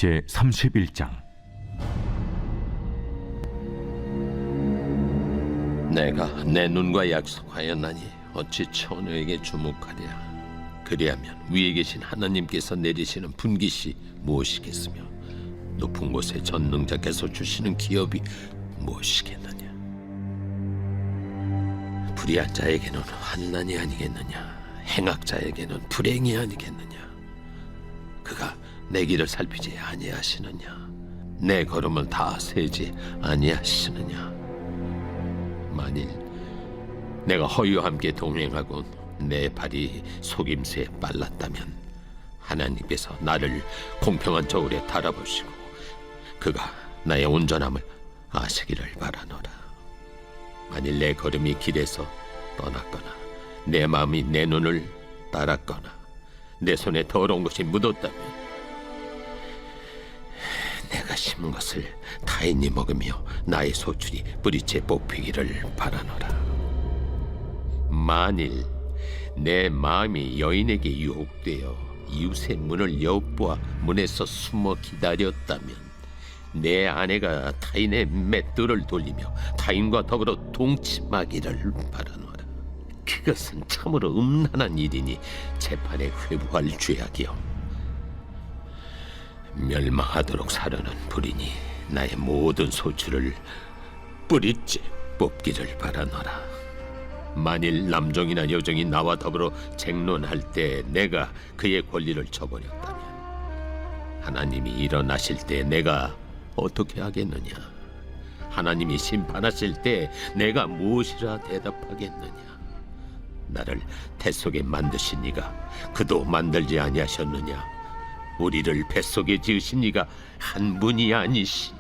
제 31장. 내가 내 눈과 약속하였나니 어찌 처녀에게 주목하랴. 그리하면 위에 계신 하나님께서 내리시는 분깃이 무엇이겠으며 높은 곳에 전능자께서 주시는 기업이 무엇이겠느냐. 불의한 자에게는 환난이 아니겠느냐, 행악자에게는 불행이 아니겠느냐. 그가 내 길을 살피지 아니하시느냐, 내 걸음을 다 세지 아니하시느냐. 만일 내가 허위와 함께 동행하고 내 발이 속임수에 빨랐다면 하나님께서 나를 공평한 저울에 달아보시고 그가 나의 온전함을 아시기를 바라노라. 만일 내 걸음이 길에서 떠났거나 내 마음이 내 눈을 따랐거나 내 손에 더러운 것이 묻었다면 내가 심은 것을 타인이 먹으며 나의 소출이 뿌리째 뽑히기를 바라노라. 만일 내 마음이 여인에게 유혹되어 이웃의 문을 엿보아 문에서 숨어 기다렸다면 내 아내가 타인의 맷돌을 돌리며 타인과 더불어 동침하기를 바라노라. 그것은 참으로 음란한 일이니 재판에 회부할 죄악이요 멸망하도록 사려는 불이니 나의 모든 소출을 뿌리째 뽑기를 바라노라. 만일 남종이나 여종이 나와 더불어 쟁론할 때 내가 그의 권리를 저버렸다면 하나님이 일어나실 때 내가 어떻게 하겠느냐. 하나님이 심판하실 때 내가 무엇이라 대답하겠느냐. 나를 뱃속에 만드신 이가 그도 만들지 아니하셨느냐. 우리를 뱃속에 지으신 이가 한 분이 아니시냐.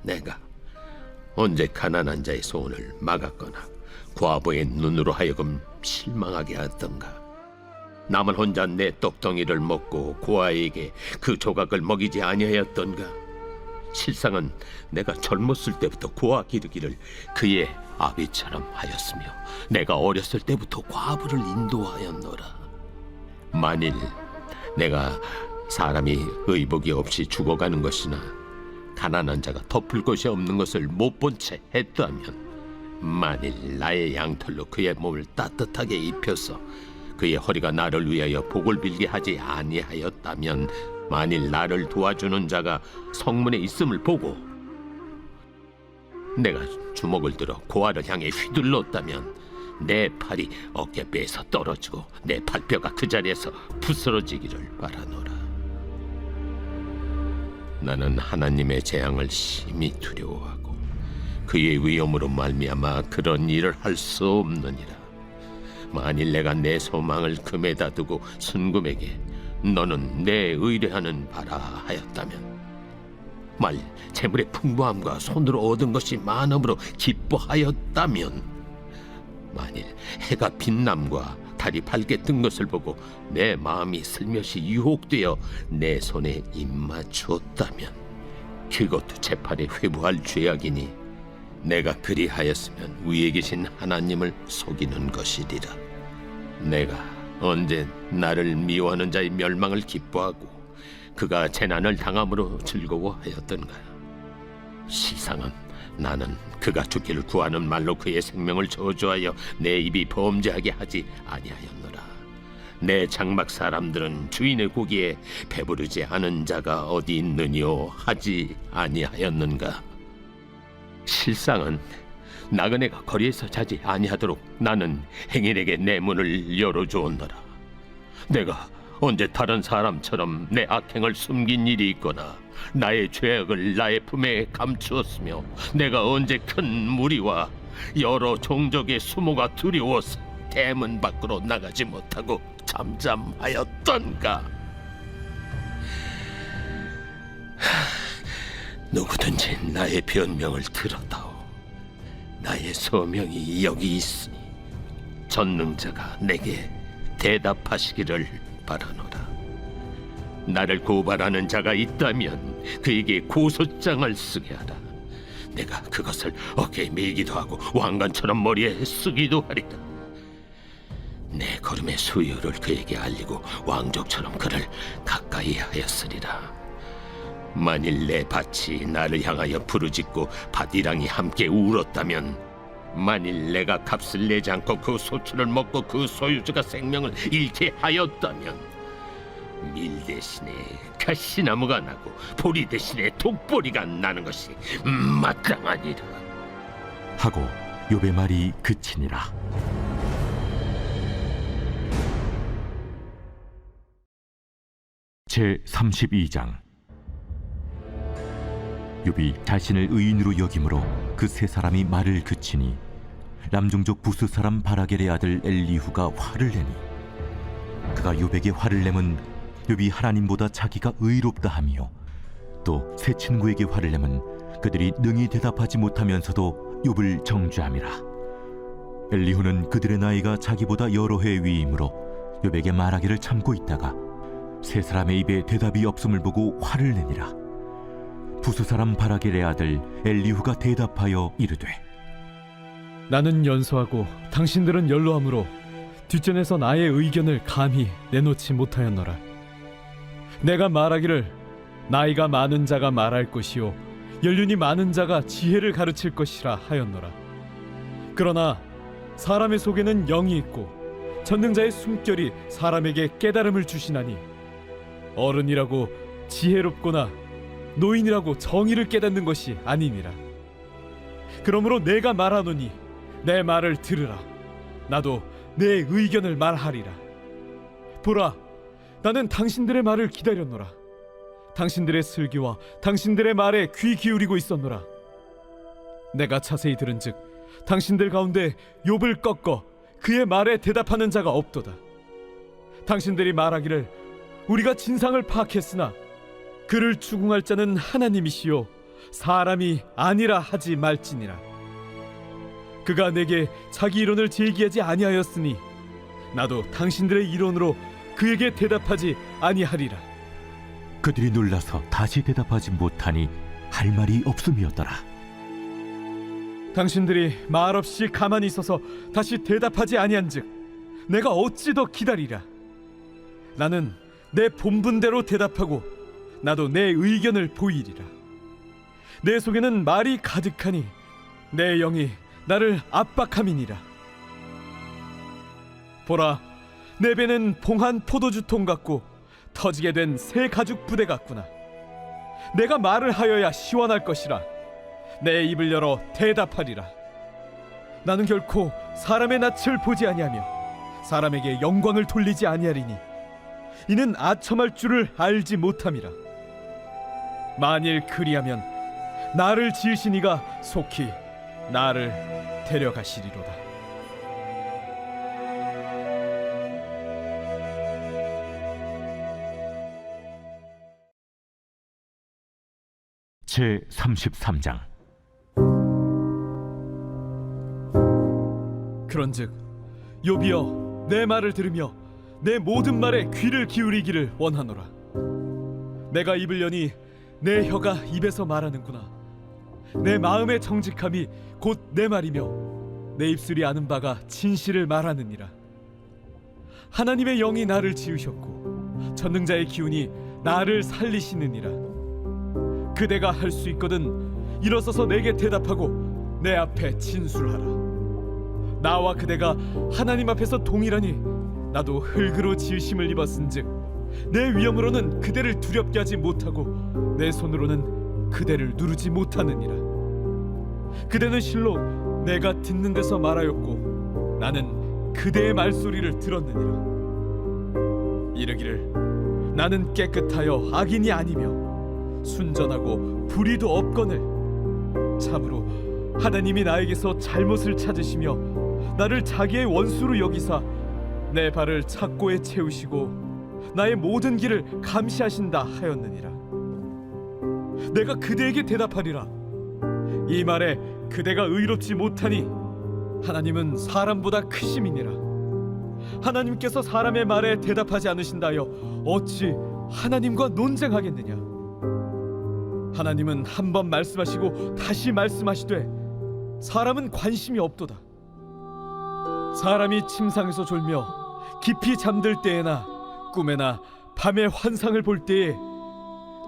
내가 언제 가난한 자의 소원을 막았거나 과부의 눈으로 하여금 실망하게 하던가. 남은 혼자 내 떡덩이를 먹고 고아에게 그 조각을 먹이지 아니하였던가. 실상은 내가 젊었을 때부터 고아 기르기를 그의 아비처럼 하였으며 내가 어렸을 때부터 과부를 인도하였노라. 만일 내가 사람이 의복이 없이 죽어가는 것이나 가난한 자가 덮을 것이 없는 것을 못 본 채 했다면, 만일 나의 양털로 그의 몸을 따뜻하게 입혀서 그의 허리가 나를 위하여 복을 빌게 하지 아니하였다면, 만일 나를 도와주는 자가 성문에 있음을 보고 내가 주먹을 들어 고아를 향해 휘둘렀다면 내 팔이 어깨뼈에서 떨어지고 내 팔뼈가 그 자리에서 부스러지기를 바라노라. 나는 하나님의 재앙을 심히 두려워하고 그의 위엄으로 말미암아 그런 일을 할 수 없느니라. 만일 내가 내 소망을 금에다 두고 순금에게 너는 내 의뢰하는 바라 하였다면, 만일 재물의 풍부함과 손으로 얻은 것이 많음으로 기뻐하였다면, 만일 해가 빛남과 달이 밝게 뜬 것을 보고 내 마음이 슬며시 유혹되어 내 손에 입맞추었다면, 그것도 재판에 회부할 죄악이니 내가 그리하였으면 위에 계신 하나님을 속이는 것이리라. 내가 언제 나를 미워하는 자의 멸망을 기뻐하고 그가 재난을 당함으로 즐거워하였던가. 시상은 나는 그가 죽기를 구하는 말로 그의 생명을 저주하여 내 입이 범죄하게 하지 아니하였노라. 내 장막 사람들은 주인의 고기에 배부르지 않은 자가 어디 있느뇨 하지 아니하였는가. 실상은 나그네가 거리에서 자지 아니하도록 나는 행인에게 내 문을 열어주었노라. 내가 언제 다른 사람처럼 내 악행을 숨긴 일이 있거나 나의 죄악을 나의 품에 감추었으며 내가 언제 큰 무리와 여러 종족의 수모가 두려워서 대문 밖으로 나가지 못하고 잠잠하였던가. 누구든지 나의 변명을 들었다오. 나의 소명이 여기 있으니 전능자가 내게 대답하시기를 바라노라. 나를 고발하는 자가 있다면 그에게 고소장을 쓰게 하라. 내가 그것을 어깨에 메기도 하고 왕관처럼 머리에 쓰기도 하리라. 내 걸음의 수요를 그에게 알리고 왕족처럼 그를 가까이 하였으리라. 만일 내 밭이 나를 향하여 부르짖고 밭이랑이 함께 울었다면, 만일 내가 값을 내지 않고 그 소출을 먹고 그 소유주가 생명을 잃게 하였다면, 밀 대신에 가시나무가 나고 보리 대신에 독보리가 나는 것이 마땅하니라. 하고 욥의 말이 그치니라. 제 32장. 욥이 자신을 의인으로 여김으로 그 세 사람이 말을 그치니 람종족 부스 사람 바라겔의 아들 엘리후가 화를 내니, 그가 욥에게 화를 내면 욥이 하나님보다 자기가 의롭다 하며, 또 세 친구에게 화를 내면 그들이 능히 대답하지 못하면서도 욥을 정죄함이라. 엘리후는 그들의 나이가 자기보다 여러 해 위이므로 욥에게 말하기를 참고 있다가 세 사람의 입에 대답이 없음을 보고 화를 내니라. 부스 사람 바라겔의 아들 엘리후가 대답하여 이르되, 나는 연소하고 당신들은 연로함으로 뒷전에서 나의 의견을 감히 내놓지 못하였노라. 내가 말하기를 나이가 많은 자가 말할 것이요 연륜이 많은 자가 지혜를 가르칠 것이라 하였노라. 그러나 사람의 속에는 영이 있고 전능자의 숨결이 사람에게 깨달음을 주시나니, 어른이라고 지혜롭거나 노인이라고 정의를 깨닫는 것이 아니니라. 그러므로 내가 말하노니 내 말을 들으라. 나도 내 의견을 말하리라. 보라, 나는 당신들의 말을 기다렸노라. 당신들의 슬기와 당신들의 말에 귀 기울이고 있었노라. 내가 자세히 들은즉 당신들 가운데 욥을 꺾어 그의 말에 대답하는 자가 없도다. 당신들이 말하기를 우리가 진상을 파악했으나 그를 추궁할 자는 하나님이시요 사람이 아니라 하지 말지니라. 그가 내게 자기 이론을 제기하지 아니하였으니 나도 당신들의 이론으로 그에게 대답하지 아니하리라. 그들이 놀라서 다시 대답하지 못하니 할 말이 없음이었더라. 당신들이 말없이 가만히 있어서 다시 대답하지 아니한즉 내가 어찌 더 기다리랴. 나는 내 본분대로 대답하고 나도 내 의견을 보이리라. 내 속에는 말이 가득하니 내 영이 나를 압박함이니라. 보라, 내 배는 봉한 포도주통 같고 터지게 된 새 가죽 부대 같구나. 내가 말을 하여야 시원할 것이라. 내 입을 열어 대답하리라. 나는 결코 사람의 낯을 보지 아니하며 사람에게 영광을 돌리지 아니하리니 이는 아첨할 줄을 알지 못함이라. 만일 그리하면 나를 지으신 이가 속히 나를 데려가시리로다. 제 33장. 그런즉 욥이여, 내 말을 들으며 내 모든 말에 귀를 기울이기를 원하노라. 내가 입을 여니 내 혀가 입에서 말하는구나. 내 마음의 정직함이 곧 내 말이며 내 입술이 아는 바가 진실을 말하느니라. 하나님의 영이 나를 지으셨고 전능자의 기운이 나를 살리시느니라. 그대가 할 수 있거든 일어서서 내게 대답하고 내 앞에 진술하라. 나와 그대가 하나님 앞에서 동일하니 나도 흙으로 지으심을 입었은즉 내 위엄으로는 그대를 두렵게 하지 못하고 내 손으로는 그대를 누르지 못하느니라. 그대는 실로 내가 듣는 데서 말하였고 나는 그대의 말소리를 들었느니라. 이르기를 나는 깨끗하여 악인이 아니며 순전하고 불의도 없거늘 참으로 하나님이 나에게서 잘못을 찾으시며 나를 자기의 원수로 여기사 내 발을 착고에 채우시고 나의 모든 길을 감시하신다 하였느니라. 내가 그대에게 대답하리라. 이 말에 그대가 의롭지 못하니 하나님은 사람보다 크심이니라. 하나님께서 사람의 말에 대답하지 않으신다여 어찌 하나님과 논쟁하겠느냐. 하나님은 한 번 말씀하시고 다시 말씀하시되 사람은 관심이 없도다. 사람이 침상에서 졸며 깊이 잠들 때에나 꿈에나 밤의 환상을 볼 때에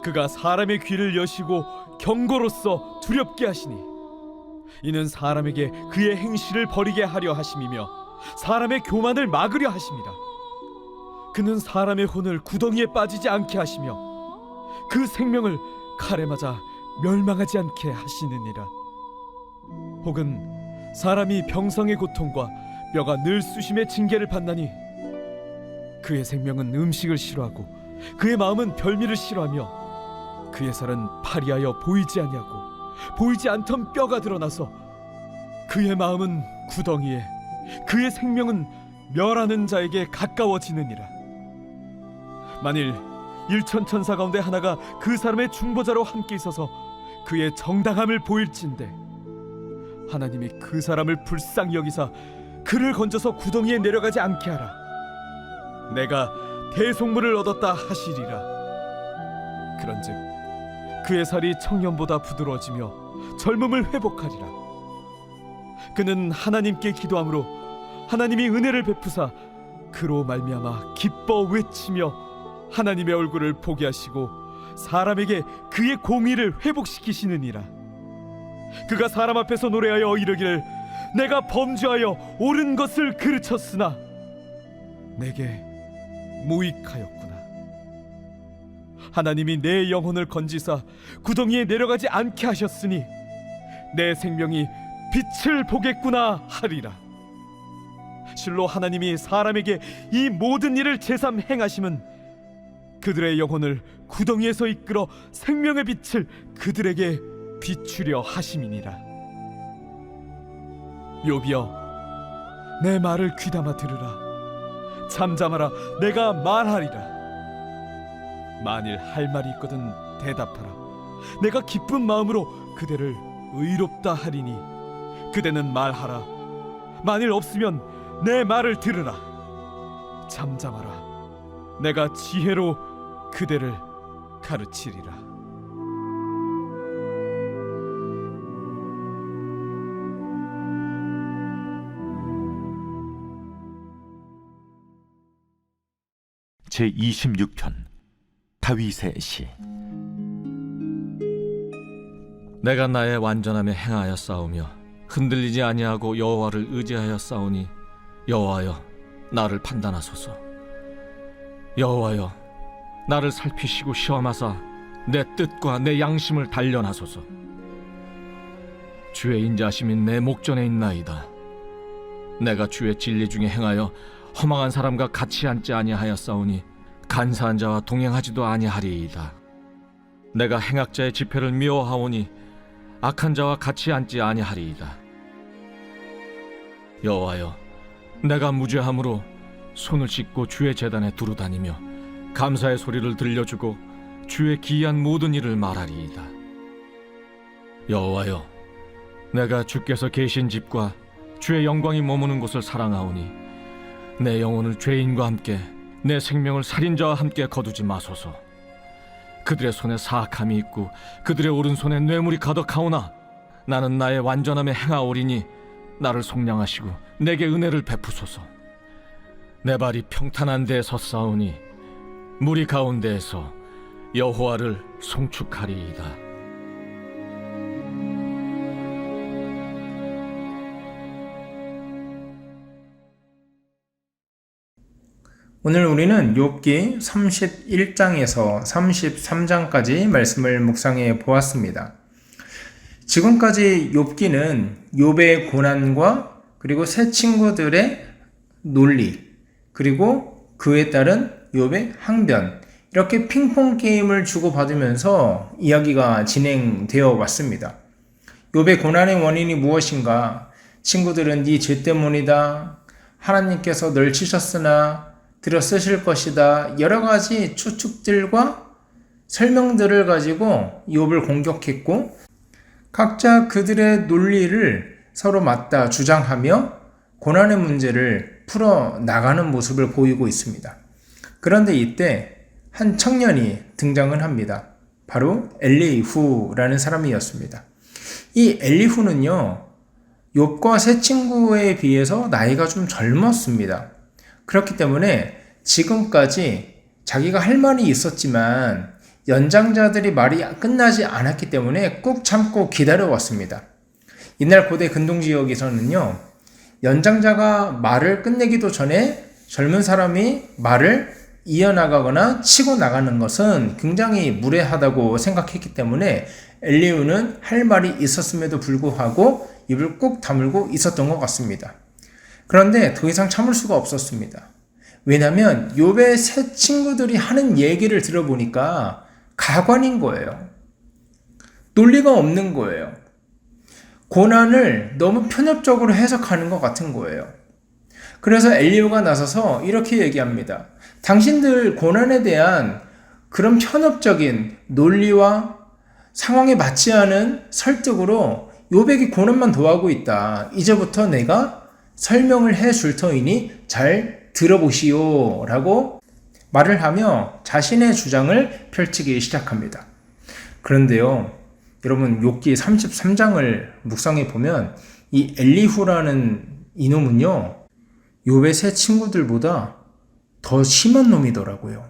그가 사람의 귀를 여시고 경고로써 두렵게 하시니 이는 사람에게 그의 행실을 버리게 하려 하심이며 사람의 교만을 막으려 하심이라. 그는 사람의 혼을 구덩이에 빠지지 않게 하시며 그 생명을 칼에 맞아 멸망하지 않게 하시느니라. 혹은 사람이 병성의 고통과 뼈가 늘 쑤심의 징계를 받나니 그의 생명은 음식을 싫어하고 그의 마음은 별미를 싫어하며 그의 살은 파리하여 보이지 아니하고 보이지 않던 뼈가 드러나서 그의 마음은 구덩이에 그의 생명은 멸하는 자에게 가까워지느니라. 만일 일천천사 가운데 하나가 그 사람의 중보자로 함께 있어서 그의 정당함을 보일진대 하나님이 그 사람을 불쌍히 여기사 그를 건져서 구덩이에 내려가지 않게 하라. 내가 대속물을 얻었다 하시리라. 그런즉 그의 살이 청년보다 부드러워지며 젊음을 회복하리라. 그는 하나님께 기도함으로 하나님이 은혜를 베푸사 그로 말미암아 기뻐 외치며 하나님의 얼굴을 보게 하시고 사람에게 그의 공의를 회복시키시느니라. 그가 사람 앞에서 노래하여 이르기를 내가 범죄하여 옳은 것을 그르쳤으나 내게 무익하였구나. 하나님이 내 영혼을 건지사 구덩이에 내려가지 않게 하셨으니 내 생명이 빛을 보겠구나 하리라. 실로 하나님이 사람에게 이 모든 일을 제삼 행하심은 그들의 영혼을 구덩이에서 이끌어 생명의 빛을 그들에게 비추려 하심이니라. 욥이여, 내 말을 귀담아 들으라. 잠잠하라, 내가 말하리라. 만일 할 말이 있거든 대답하라. 내가 기쁜 마음으로 그대를 의롭다 하리니 그대는 말하라. 만일 없으면 내 말을 들으라. 잠잠하라, 내가 지혜로 그대를 가르치리라. 제26편 다윗의 시. 내가 나의 완전함에 행하여 싸우며 흔들리지 아니하고 여호와를 의지하여 싸우니 여호와여, 나를 판단하소서. 여호와여, 나를 살피시고 시험하사 내 뜻과 내 양심을 단련하소서. 주의 인자하심이 내 목전에 있나이다. 내가 주의 진리 중에 행하여 허망한 사람과 같이 앉지 아니하였사오니 간사한 자와 동행하지도 아니하리이다. 내가 행악자의 집회를 미워하오니 악한 자와 같이 앉지 아니하리이다. 여호와여, 내가 무죄함으로 손을 씻고 주의 제단에 두루 다니며 감사의 소리를 들려주고 주의 기이한 모든 일을 말하리이다. 여호와여, 내가 주께서 계신 집과 주의 영광이 머무는 곳을 사랑하오니 내 영혼을 죄인과 함께 내 생명을 살인자와 함께 거두지 마소서. 그들의 손에 사악함이 있고 그들의 오른손에 뇌물이 가득하오나 나는 나의 완전함에 행하오리니 나를 속량하시고 내게 은혜를 베푸소서. 내 발이 평탄한 데에 섰사오니 무리 가운데에서 여호와를 송축하리이다. 오늘 우리는 욥기 31장에서 33장까지 말씀을 묵상해 보았습니다. 지금까지 욥기는 욥의 고난과 그리고 세 친구들의 논리, 그리고 그에 따른 욥의 항변, 이렇게 핑퐁 게임을 주고받으면서 이야기가 진행되어 왔습니다. 욥의 고난의 원인이 무엇인가? 친구들은 네 죄 때문이다. 하나님께서 널 치셨으나 들어 쓰실 것이다. 여러 가지 추측들과 설명들을 가지고 욥을 공격했고 각자 그들의 논리를 서로 맞다 주장하며 고난의 문제를 풀어 나가는 모습을 보이고 있습니다. 그런데 이때 한 청년이 등장을 합니다. 바로 엘리후라는 사람이었습니다. 이 엘리후는요, 욥과 세 친구에 비해서 나이가 좀 젊었습니다. 그렇기 때문에 지금까지 자기가 할 말이 있었지만 연장자들이 말이 끝나지 않았기 때문에 꾹 참고 기다려왔습니다. 옛날 고대 근동지역에서는요, 연장자가 말을 끝내기도 전에 젊은 사람이 말을 이어나가거나 치고 나가는 것은 굉장히 무례하다고 생각했기 때문에 엘리후는 할 말이 있었음에도 불구하고 입을 꾹 다물고 있었던 것 같습니다. 그런데 더 이상 참을 수가 없었습니다. 왜냐하면 욥의 세 친구들이 하는 얘기를 들어보니까 가관인 거예요. 논리가 없는 거예요. 고난을 너무 편협적으로 해석하는 것 같은 거예요. 그래서 엘리후가 나서서 이렇게 얘기합니다. 당신들 고난에 대한 그런 편협적인 논리와 상황에 맞지 않은 설득으로 욥에게 고난만 더하고 있다. 이제부터 내가 설명을 해줄 터이니 잘 들어보시오 라고 말을 하며 자신의 주장을 펼치기 시작합니다. 그런데요, 여러분 욥기 33장을 묵상해 보면 이 엘리후라는 이놈은요, 욥의 세 친구들보다 더 심한 놈이더라고요.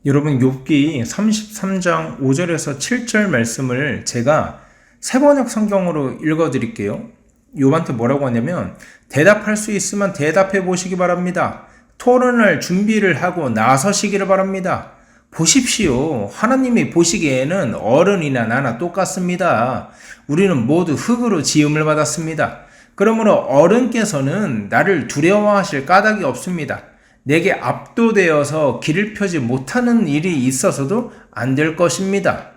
여러분 욥기 33장 5절에서 7절 말씀을 제가 세번역 성경으로 읽어드릴게요. 욥한테 뭐라고 하냐면, 대답할 수 있으면 대답해 보시기 바랍니다. 토론할 준비를 하고 나서시기를 바랍니다. 보십시오. 하나님이 보시기에는 어른이나 나나 똑같습니다. 우리는 모두 흙으로 지음을 받았습니다. 그러므로 어른께서는 나를 두려워하실 까닭이 없습니다. 내게 압도되어서 길을 펴지 못하는 일이 있어서도 안 될 것입니다.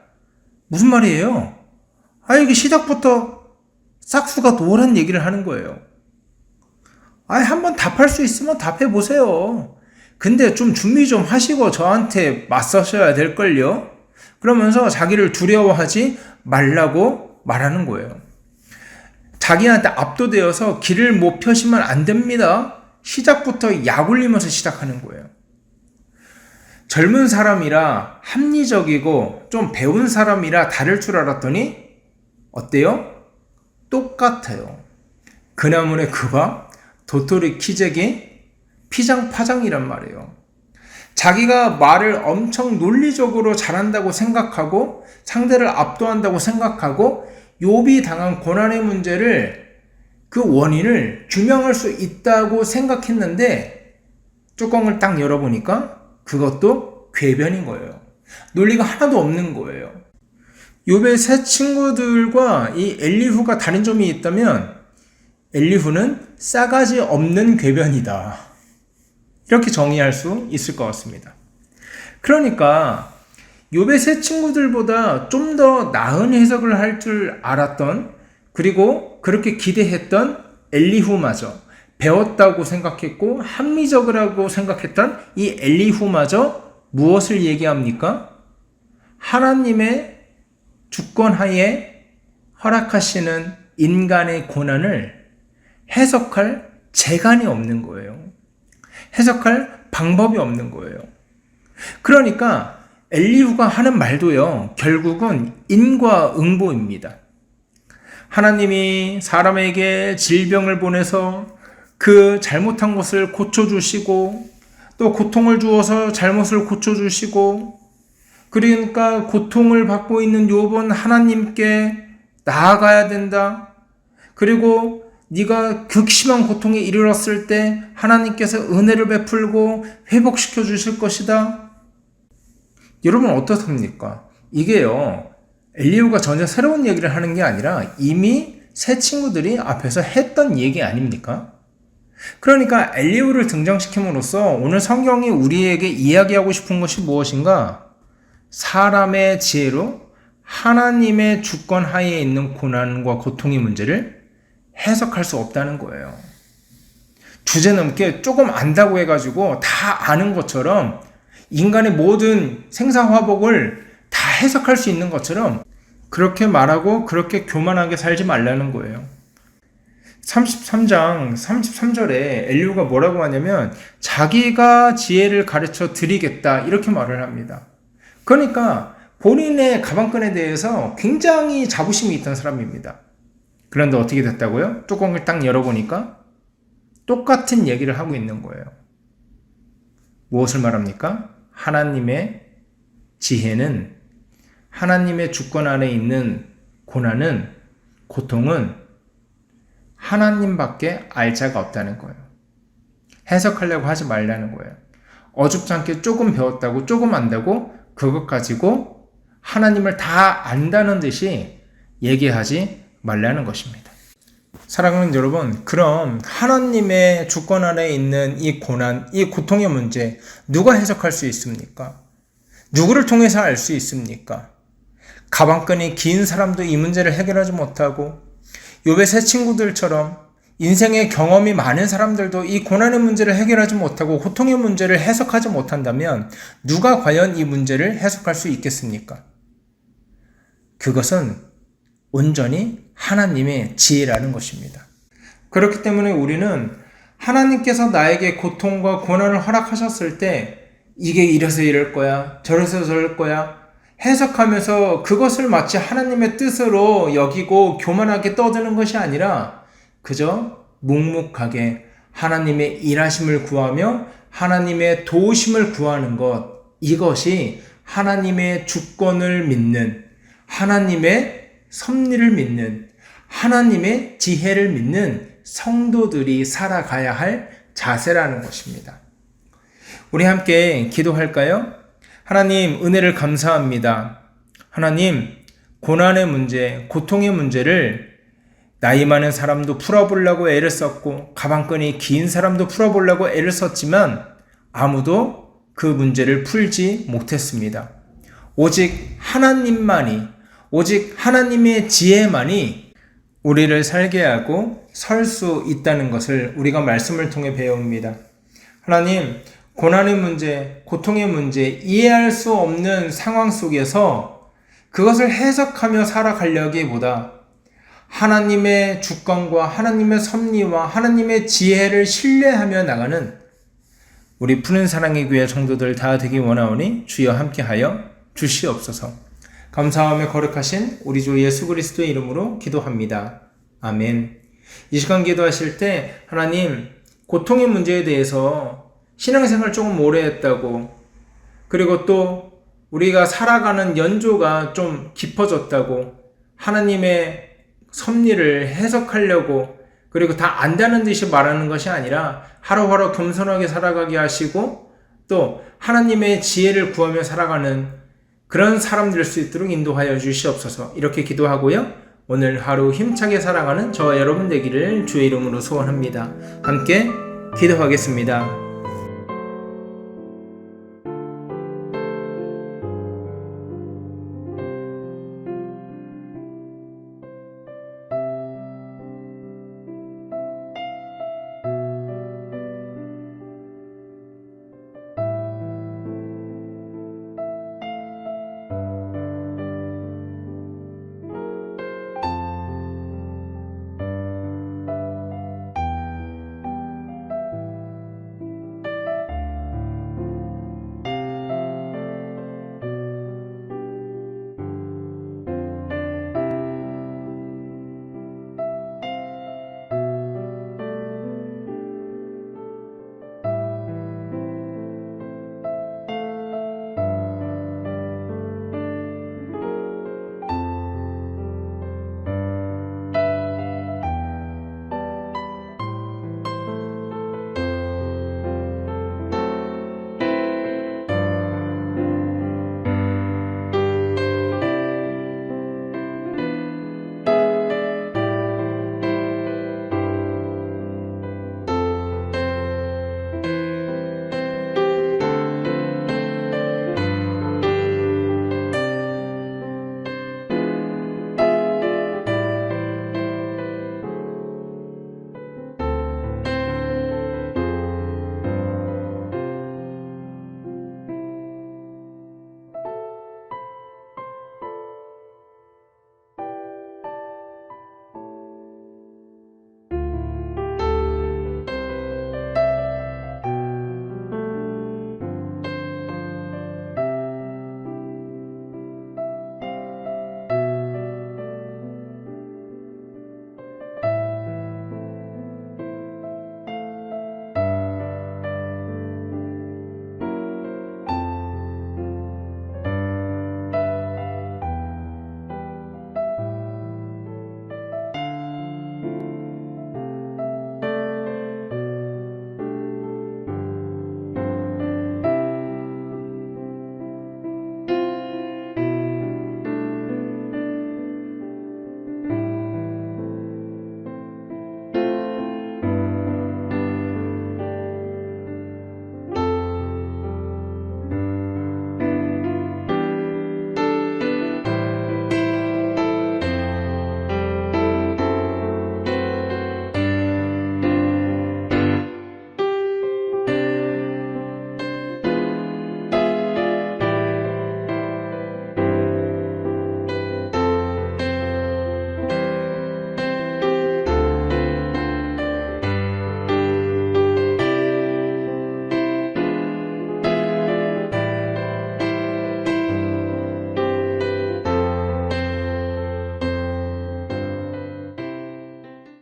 무슨 말이에요? 이게 시작부터 싹수가 노란 얘기를 하는 거예요. 한번 답할 수 있으면 답해보세요. 근데 좀 준비 좀 하시고 저한테 맞서셔야 될걸요? 그러면서 자기를 두려워하지 말라고 말하는 거예요. 자기한테 압도되어서 길을 못 펴시면 안 됩니다. 시작부터 약 올리면서 시작하는 거예요. 젊은 사람이라 합리적이고 좀 배운 사람이라 다를 줄 알았더니 어때요? 똑같아요. 그나물의 그와 도토리 키재기 피장파장이란 말이에요. 자기가 말을 엄청 논리적으로 잘한다고 생각하고 상대를 압도한다고 생각하고 욥이 당한 고난의 문제를 그 원인을 규명할 수 있다고 생각했는데 뚜껑을 딱 열어보니까 그것도 궤변인 거예요. 논리가 하나도 없는 거예요. 욥의 세 친구들과 이 엘리후가 다른 점이 있다면 엘리후는 싸가지 없는 궤변이다. 이렇게 정의할 수 있을 것 같습니다. 그러니까 욥의 세 친구들보다 좀 더 나은 해석을 할 줄 알았던, 그리고 그렇게 기대했던 엘리후마저, 배웠다고 생각했고 합리적이라고 생각했던 이 엘리후마저 무엇을 얘기합니까? 하나님의 주권하에 허락하시는 인간의 고난을 해석할 재간이 없는 거예요. 해석할 방법이 없는 거예요. 그러니까 엘리후가 하는 말도요, 결국은 인과응보입니다. 하나님이 사람에게 질병을 보내서 그 잘못한 것을 고쳐주시고 또 고통을 주어서 잘못을 고쳐주시고, 그러니까 고통을 받고 있는 욥은 하나님께 나아가야 된다. 그리고 네가 극심한 고통에 이르렀을 때 하나님께서 은혜를 베풀고 회복시켜 주실 것이다. 여러분 어떻습니까? 이게요, 엘리후가 전혀 새로운 얘기를 하는 게 아니라 이미 새 친구들이 앞에서 했던 얘기 아닙니까? 그러니까 엘리후를 등장시킴으로써 오늘 성경이 우리에게 이야기하고 싶은 것이 무엇인가? 사람의 지혜로 하나님의 주권 하에 있는 고난과 고통의 문제를 해석할 수 없다는 거예요. 주제넘게 조금 안다고 해가지고 다 아는 것처럼, 인간의 모든 생사화복을 다 해석할 수 있는 것처럼 그렇게 말하고 그렇게 교만하게 살지 말라는 거예요. 33장 33절에 엘리후가 뭐라고 하냐면 자기가 지혜를 가르쳐 드리겠다 이렇게 말을 합니다. 그러니까 본인의 가방끈에 대해서 굉장히 자부심이 있던 사람입니다. 그런데 어떻게 됐다고요? 뚜껑을 딱 열어보니까 똑같은 얘기를 하고 있는 거예요. 무엇을 말합니까? 하나님의 지혜는, 하나님의 주권 아래 있는 고난은, 고통은 하나님밖에 알 자가 없다는 거예요. 해석하려고 하지 말라는 거예요. 어줍잖게 조금 배웠다고, 조금 안다고 그것 가지고 하나님을 다 안다는 듯이 얘기하지 말라는 것입니다. 사랑하는 여러분, 그럼 하나님의 주권 아래 있는 이 고난, 이 고통의 문제 누가 해석할 수 있습니까? 누구를 통해서 알 수 있습니까? 가방끈이 긴 사람도 이 문제를 해결하지 못하고, 욥의 세 친구들처럼 인생의 경험이 많은 사람들도 이 고난의 문제를 해결하지 못하고 고통의 문제를 해석하지 못한다면 누가 과연 이 문제를 해석할 수 있겠습니까? 그것은 온전히 하나님의 지혜라는 것입니다. 그렇기 때문에 우리는 하나님께서 나에게 고통과 고난을 허락하셨을 때 이게 이래서 이럴 거야, 저래서 저럴 거야 해석하면서 그것을 마치 하나님의 뜻으로 여기고 교만하게 떠드는 것이 아니라 그저 묵묵하게 하나님의 일하심을 구하며 하나님의 도우심을 구하는 것, 이것이 하나님의 주권을 믿는, 하나님의 섭리를 믿는, 하나님의 지혜를 믿는 성도들이 살아가야 할 자세라는 것입니다. 우리 함께 기도할까요? 하나님, 은혜를 감사합니다. 하나님, 고난의 문제, 고통의 문제를 나이 많은 사람도 풀어보려고 애를 썼고 가방끈이 긴 사람도 풀어보려고 애를 썼지만 아무도 그 문제를 풀지 못했습니다. 오직 하나님만이, 오직 하나님의 지혜만이 우리를 살게 하고 설 수 있다는 것을 우리가 말씀을 통해 배웁니다. 하나님, 고난의 문제, 고통의 문제, 이해할 수 없는 상황 속에서 그것을 해석하며 살아가려기보다 하나님의 주권과 하나님의 섭리와 하나님의 지혜를 신뢰하며 나가는 우리 푸른 사랑의 교회 성도들 다 되기 원하오니 주여 함께하여 주시옵소서. 감사하며 거룩하신 우리 주 예수 그리스도의 이름으로 기도합니다. 아멘. 이 시간 기도하실 때 하나님, 고통의 문제에 대해서 신앙생활 조금 오래 했다고, 그리고 또 우리가 살아가는 연조가 좀 깊어졌다고 하나님의 섭리를 해석하려고, 그리고 다 안다는 듯이 말하는 것이 아니라 하루하루 겸손하게 살아가게 하시고 또 하나님의 지혜를 구하며 살아가는 그런 사람 될 수 있도록 인도하여 주시옵소서. 이렇게 기도하고요, 오늘 하루 힘차게 살아가는 저와 여러분 되기를 주의 이름으로 소원합니다. 함께 기도하겠습니다.